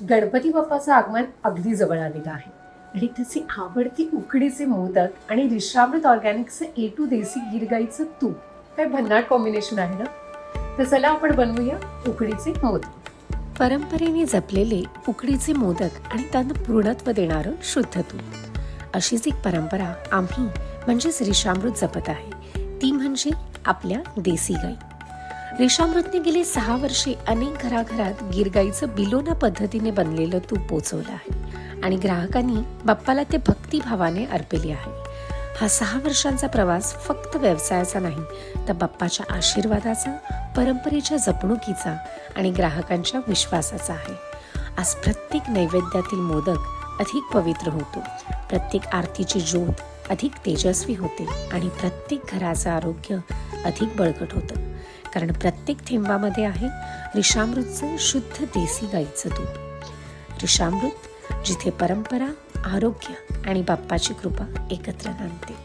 गणपती बाप्पाचं आगमन अगदी जवळ आलेलं आहे आणि त्याची आवडती उकडीचे मोदक आणि रिश्रामृत ऑर्गॅनिकचं A2 देसी गीर गाईचं तूप काय भन्नाट कॉम्बिनेशन आहे ना. तर चला आपण बनवूया उकडीचे मोदक. परंपरेने जपलेले उकडीचे मोदक आणि त्यांना पूर्णत्व देणारं शुद्ध तूप, अशीच एक परंपरा आम्ही म्हणजेच रिश्रामृत जपत आहे. ती म्हणजे आपल्या देसी गाई. रिश्रामृतने गेली 6 वर्षे अनेक घराघरात गीर गाईचं बिलोना पद्धतीने बनलेलं तूप पोचवलं आहे आणि ग्राहकांनी बाप्पाला ते भक्तिभावाने अर्पिले आहे. हा 6 वर्षांचा प्रवास फक्त व्यवसायाचा नाही, तर बाप्पाच्या आशीर्वादाचा, परंपरेच्या जपणुकीचा आणि ग्राहकांच्या विश्वासाचा आहे. आज प्रत्येक नैवेद्यातील मोदक अधिक पवित्र होतो, प्रत्येक आरतीची ज्योत अधिक तेजस्वी होते आणि प्रत्येक घराचं आरोग्य अधिक बळकट होतं. कारण प्रत्येक थेंबामध्ये आहे रिश्रामृतचं शुद्ध देसी गाईचं तूप. रिश्रामृत, जिथे परंपरा, आरोग्य आणि बाप्पाची कृपा एकत्र नांदते.